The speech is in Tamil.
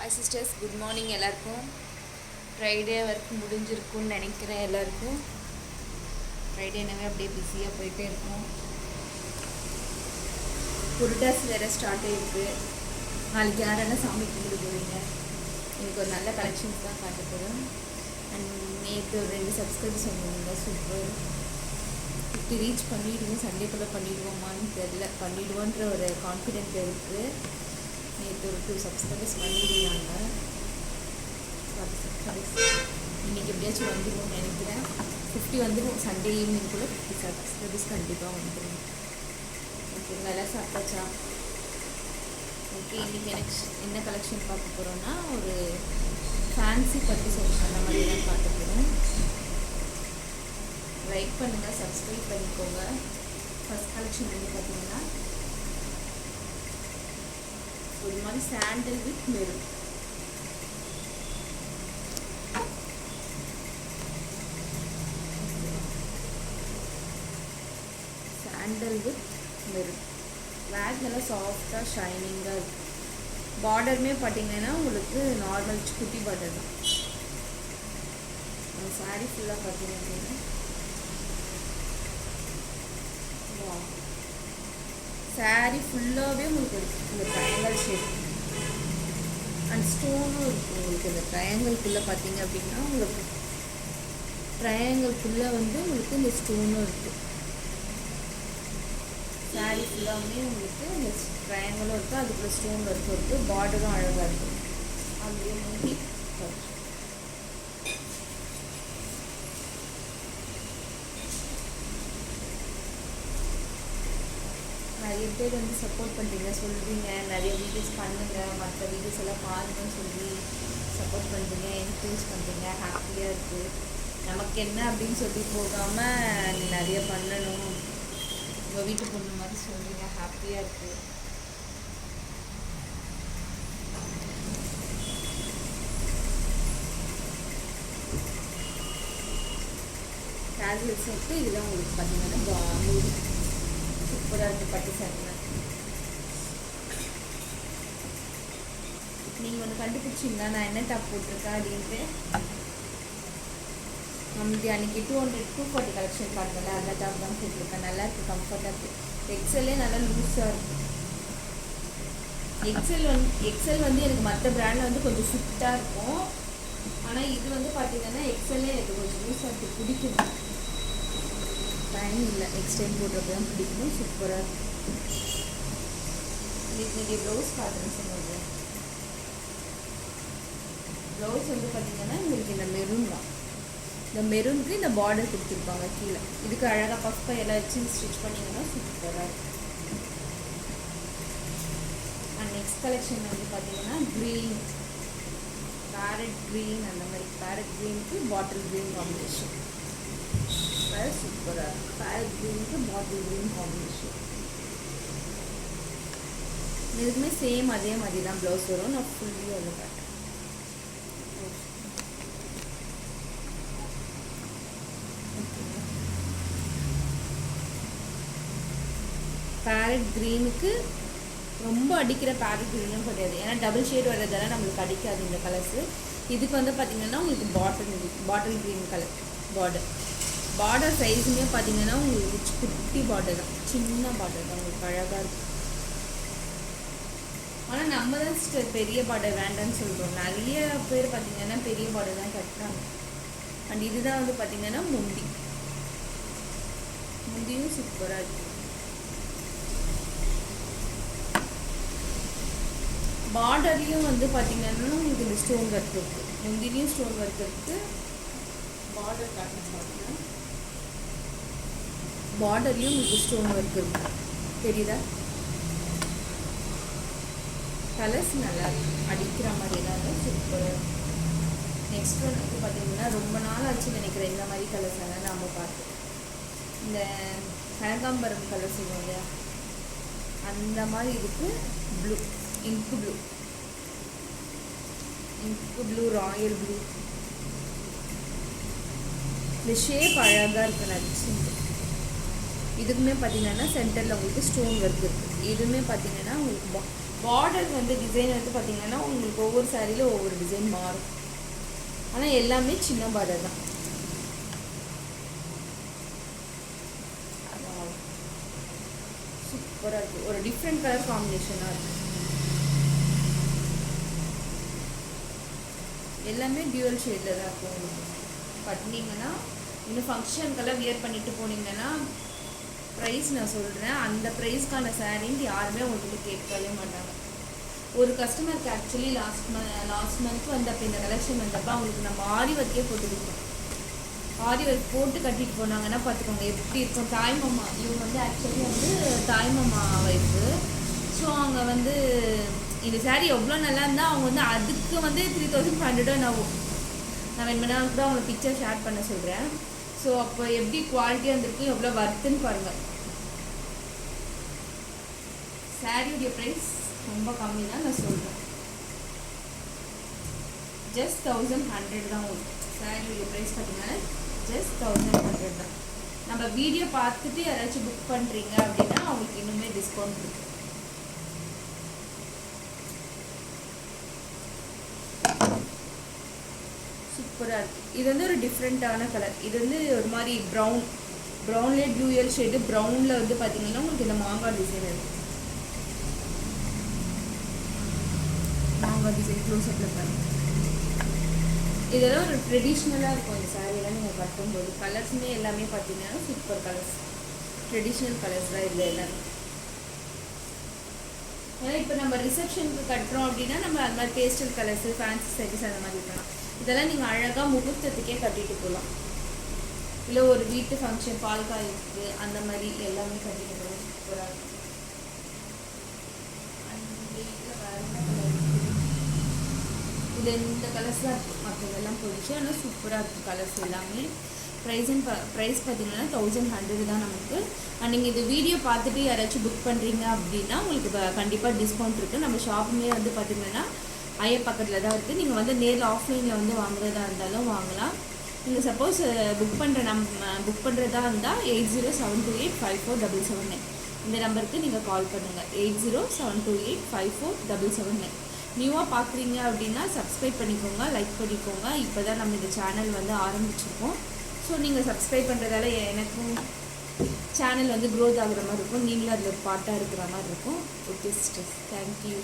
ஹாய் சிஸ்டர்ஸ், குட் மார்னிங் எல்லாருக்கும். ஃப்ரைடே ஒர்க் முடிஞ்சிருக்குன்னு நினைக்கிறேன். எல்லாருக்கும் ஃப்ரைடேனாவே அப்படியே பிஸியாக போயிட்டே இருக்கும். புருட்டாஸ் வேறு ஸ்டார்ட் ஆகிருக்கு. நாளைக்கு யாரெல்லாம் சாமி கும்பிட்டு போவீங்க? எனக்கு ஒரு நல்ல கலெக்ஷன்ஸ் தான் காட்ட போகிறோம். அண்ட் நேற்று ஒரு 2 சப்ஸ்கிரைபர் சொன்னீங்க, சூப்பர் 50 ரீச் பண்ணிவிடுவோம். சண்டேக்குள்ளே பண்ணிவிடுவோமான்னு தெரியல. பண்ணிவிடுவோன்ற ஒரு கான்ஃபிடென்ட் இருக்குது. நேற்று ஒரு 2 சப்ஸ்கிரைபர்ஸ் பண்ணிடுவாங்க. இன்றைக்கி எப்படியாச்சும் வந்துடுவோம்னு நினைக்கிறேன். 50 வந்துடும். சண்டே ஈவினிங்குள்ளே 50 சப்ஸ்கிரைபர்ஸ் கண்டிப்பாக வந்துடும். ஓகேங்களா? எல்லாம் சாப்பிட்டாச்சா? ஓகே, இன்றைக்கி எனக்கு என்ன கலெக்ஷன் பார்க்க போகிறோன்னா, ஒரு ஃபேன்சி பட்டு செக்ஷன் அந்த மாதிரி தான் பார்க்க போகிறோம். லைக் பண்ணுங்கள், சப்ஸ்கிரைப் பண்ணிக்கோங்க. ஃபஸ்ட் கலெக்ஷன் வந்து பார்த்தீங்கன்னா ஒரு மாதிரி sandal with maroon. Sandal with maroon wake நல்லா சாஃப்டாக ஷைனிங்காக இருக்குது. பார்டருமே பார்த்தீங்கன்னா உங்களுக்கு நார்மல் குட்டி பார்டர் தான். அந்த சாரீ ஃபுல்லாக பார்த்தீங்க அப்படின்னா சாரீ ஃபுல்லாகவே உங்களுக்கு இருக்குது இந்த ட்ரையாங்கல் ஷேப் அண்ட் ஸ்டோனும் இருக்குது. உங்களுக்கு இந்த ட்ரையாங்கல்குள்ளே பார்த்தீங்க அப்படின்னா உங்களுக்கு ட்ரையாங்கல்குள்ளே வந்து உங்களுக்கு இந்த ஸ்டோனும் இருக்குது. சாரீ ஃபுல்லாகவே உங்களுக்கு இந்த ட்ரையாங்கலும் இருக்குது, அதுக்குள்ளே ஸ்டோன் ஒர்க்கும் இருக்குது. பார்டரும் அழகாக இருக்குது. அதுலேயே மூடி நிறைய பேர் வந்து சப்போர்ட் பண்ணுறீங்க, சொல்கிறீங்க, நிறைய வீடியோஸ் பண்ணுங்கள், மற்ற வீடியோஸ் எல்லாம் பாருங்கன்னு சொல்லி சப்போர்ட் பண்ணுறீங்க, என்கரேஜ் பண்ணுறீங்க. ஹாப்பியாக இருக்குது. நமக்கு என்ன அப்படின்னு சொல்லி போகாமல் நிறைய பண்ணணும், உங்கள் வீட்டு பொண்ணு மாதிரி சொல்கிறீங்க. ஹாப்பியாக இருக்குது. கேஜுவல் செட்டு இதெல்லாம் உங்களுக்கு பார்த்தீங்கன்னா சூப்பராக இருக்குது. பட்டு சாரிங்க நீங்கள் ஒன்று கண்டுபிடிச்சிங்களா நான் என்ன டாப் போட்டிருக்கேன் அப்படின்ட்டு? நம்மளுக்கு அன்றைக்கி 240 கலெக்ஷன் பார்த்தோம்ல, அந்த டாப் தான் போட்டிருக்கேன். நல்லா இருக்குது, கம்ஃபர்ட்டாக இருக்குது. எக்ஸல்லே நல்லா லூஸாக இருக்குது. எக்ஸல் வந்து எனக்கு மற்ற பிராண்டில் வந்து கொஞ்சம் ஃபிட்டாக இருக்கும். ஆனால் இது வந்து பார்த்தீங்கன்னா எக்ஸல்லே எனக்கு கொஞ்சம் லூஸாக இருக்குது, பிடிக்கும். டைம் இல்லை, நெக்ஸ்ட் டைம் போடுறப்ப தான் பிடிக்கணும். சூப்பராக இருக்கும். இதுக்கு நீங்கள் ப்ளவுஸ் பார்த்துன்னு சொன்னது. ப்ளவுஸ் வந்து பார்த்தீங்கன்னா உங்களுக்கு இந்த மெரூன் தான். இந்த மெரூனுக்கு இந்த பார்டர் கொடுத்துருப்பாங்க கீழே. இதுக்கு அழகாக பஃப் எல்லாம் வச்சு ஸ்டிச் பண்ணிங்கன்னா சூப்பராக இருக்கும். அண்ட் நெக்ஸ்ட் கலெக்ஷன் வந்து பார்த்தீங்கன்னா க்ரீன், பேரட் க்ரீன், அந்த மாதிரி பேரட் க்ரீனுக்கு பாட்டில் க்ரீன் காம்பினேஷன் சூப்பராக இருக்குது. பேரட் க்ரீனுக்கு பாட்டில் க்ரீன் காம்பினேஷன். இதுக்குமே சேம் அதே மாதிரி தான் ப்ளவுஸ் வரும். நான் ஃபுல்லி வந்து காட்டுறேன். பேரட் க்ரீனுக்கு ரொம்ப அடிக்கிற பேரட் க்ரீனும் கிடையாது, ஏன்னா டபுள் ஷேட் வர்றதெல்லாம் நம்மளுக்கு அடிக்காது இந்த கலர்ஸு. இதுக்கு வந்து பார்த்திங்கன்னா உங்களுக்கு பாட்டில் க்ரீன் கலர் பார்டர் சைஸுமே பார்த்தீங்கன்னா உங்களுக்கு குட்டி பார்டர் தான், சின்ன பார்டர் தான், உங்களுக்கு அழகாக இருக்கும். ஆனால் நம்ம தான் பெரிய பார்டர் வேண்டாம்னு சொல்கிறோம். நிறைய பேர் பார்த்திங்கன்னா பெரிய பார்டர் தான் கட்டுறாங்க. அண்ட் இதுதான் வந்து பார்த்திங்கன்னா முந்தியும் சூப்பராக இருக்குது. பார்டர்லேயும் வந்து பார்த்திங்கன்னா உங்களுக்கு இந்த ஸ்டோன் ஒர்க் இருக்குது. முந்திலையும் ஸ்டோன் ஒர்க் இருக்குது. பார்டர் காட்டுன்னு பார்த்தீங்கன்னா பார்டர்லேயும் உங்களுக்கு ஸ்டோன் ஒர்க் இருக்குது, தெரியுதா? கலர்ஸ் நல்லா அடிக்கிற மாதிரி தான் சூப்பராக. நெக்ஸ்ட் ஒன் வந்து பார்த்தீங்கன்னா ரொம்ப நாள் ஆச்சு நினைக்கிறேன் இந்த மாதிரி கலர்ஸ் எல்லாம் நம்ம பார்த்து. இந்த கனகாம்பரம் கலர் சொல்லுவோம் இல்லையா, அந்த மாதிரி இதுக்கு ப்ளூ, இங்கு ப்ளூ, ராயல் ப்ளூ. இந்த ஷேப் அழகாக இருக்குது. நடிச்சு இதுக்குமே பார்த்தீங்கன்னா சென்டரில் உங்களுக்கு ஸ்டோன் ஒர்க் இருக்குது. இதுவுமே பார்த்தீங்கன்னா உங்களுக்கு பார்டர் வந்து டிசைன் வந்து பார்த்திங்கன்னா உங்களுக்கு ஒவ்வொரு சாரியில் ஒவ்வொரு டிசைன் மாறும். ஆனால் எல்லாமே சின்ன பார்டர் தான். சூப்பராக இருக்குது. ஒரு டிஃப்ரெண்ட் கலர் காம்பினேஷனாக இருக்குது. எல்லாமே டியூவல் ஷேடில் தான் இருக்கும். உங்களுக்கு கட்டினீங்கன்னா இன்னும் ஃபங்க்ஷனுக்கெல்லாம் வியர் பண்ணிட்டு போனீங்கன்னா ப்ரைஸ் நான் சொல்கிறேன், அந்த ப்ரைஸ்க்கான சாரின்னு யாருமே உங்களுக்கு கேட்கவே மாட்டாங்க. ஒரு கஸ்டமருக்கு ஆக்சுவலி லாஸ்ட் மந்த் வந்தப்போ இந்த கலெக்ஷன் வந்தப்போ அவங்களுக்கு நம்ம ஆரி ஒர்க்கே போட்டு கொடுத்தோம். ஆரி ஒர்க் போட்டு கட்டிட்டு போனாங்கன்னா பார்த்துக்கோங்க எப்படி இருக்கும். தாய்மாமா இவங்க வந்து ஆக்சுவலி வந்து தாய்மாமா ஒய்ஃபு. ஸோ அவங்க வந்து இந்த சாரீ எவ்வளோ நல்லா இருந்தால் அவங்க வந்து அதுக்கு வந்து 3500 நான் வேணுமென்னா கூட அவங்க பிக்சர் ஷேர் பண்ண சொல்கிறேன். ஸோ அப்போ எப்படி குவாலிட்டியாக இருந்திருக்கு, எவ்வளோ வர்த்துன்னு பாருங்கள். சாரியுடைய ப்ரைஸ் ரொம்ப கம்மி தான் நான் சொல்கிறேன். ஜஸ்ட் 1100 தான் உங்களுக்கு சாரியுடைய ப்ரைஸ் பார்த்தீங்கன்னா ஜஸ்ட் 1100 தான். நம்ம வீடியோ பார்த்துட்டு யாராச்சும் புக் பண்ணுறீங்க அப்படின்னா அவங்களுக்கு இன்னுமே டிஸ்கவுண்ட் இருக்குது. சூப்பராக இருக்குது. இது வந்து ஒரு டிஃப்ரெண்ட்டான கலர். இது வந்து ஒரு மாதிரி ப்ரௌன்லேயே டியூயல் ஷேடு. ப்ரௌனில் வந்து பார்த்தீங்கன்னா உங்களுக்கு இந்த மாங்காய் டிசைன் இருக்குது. மாங்காய் டிசைன் க்ளோஸ்அப்பில் பாருங்கள். இதெல்லாம் ஒரு ட்ரெடிஷ்னலாக இருக்கும். இந்த சாரீலாம் நீங்கள் கட்டும்போது கலர்ஸுமே எல்லாமே பார்த்தீங்கன்னா சூப்பர் கலர்ஸ், ட்ரெடிஷ்னல் கலர்ஸ் தான் இதில் எல்லாமே. ஏன்னா இப்போ நம்ம ரிசப்ஷனுக்கு கட்டுறோம் அப்படின்னா நம்ம அந்த மாதிரி பேஸ்டல் கலர்ஸு, ஃபேன்சி சாரீஸ் அந்த மாதிரி இருக்கலாம். இதெல்லாம் நீங்கள் அழகாக முகூர்த்தத்துக்கே கட்டிட்டு போகலாம். இல்லை ஒரு வீட்டு ஃபங்க்ஷன், பால் காய்க்கு அந்த மாதிரி எல்லாமே கட்டிட்டு போகலாம். சூப்பராக இருக்கும். இது இந்த கலர்ஸ் தான் இருக்குது, மற்றதெல்லாம் போயிடுச்சு. ஆனால் சூப்பராக இருக்குது கலர்ஸ் எல்லாமே. ப்ரைஸ் பார்த்தீங்கன்னா 1100 தான் நமக்கு. நீங்கள் இது வீடியோ பார்த்துட்டு யாராச்சும் புக் பண்ணுறீங்க அப்படின்னா உங்களுக்கு கண்டிப்பாக டிஸ்கவுண்ட் இருக்குது. நம்ம ஷாப்புமே வந்து பார்த்திங்கன்னா ஐயர் பக்கத்தில் தான் இருக்குது. நீங்கள் வந்து நேரில் ஆஃப்லைனில் வந்து வாங்குறதா இருந்தாலும் வாங்கலாம். நீங்கள் சப்போஸ் புக் பண்ணுறதா இருந்தால் 8072854779 இந்த நம்பருக்கு நீங்கள் கால் பண்ணுங்கள். 8072854779. நியூவாக பார்க்குறீங்க அப்படின்னா சப்ஸ்கிரைப் பண்ணிக்கோங்க, லைக் பண்ணிக்கோங்க. இப்போ தான் நம்ம இந்த சேனல் வந்து ஆரம்பிச்சிருக்கோம். ஸோ நீங்கள் சப்ஸ்கிரைப் பண்ணுறதால எனக்கும் சேனல் வந்து க்ரோத் ஆகுற மாதிரி இருக்கும், நீங்களும் அதில் ஒரு பார்ட்டாக இருக்கிற மாதிரி இருக்கும். Okay sisters, thank you.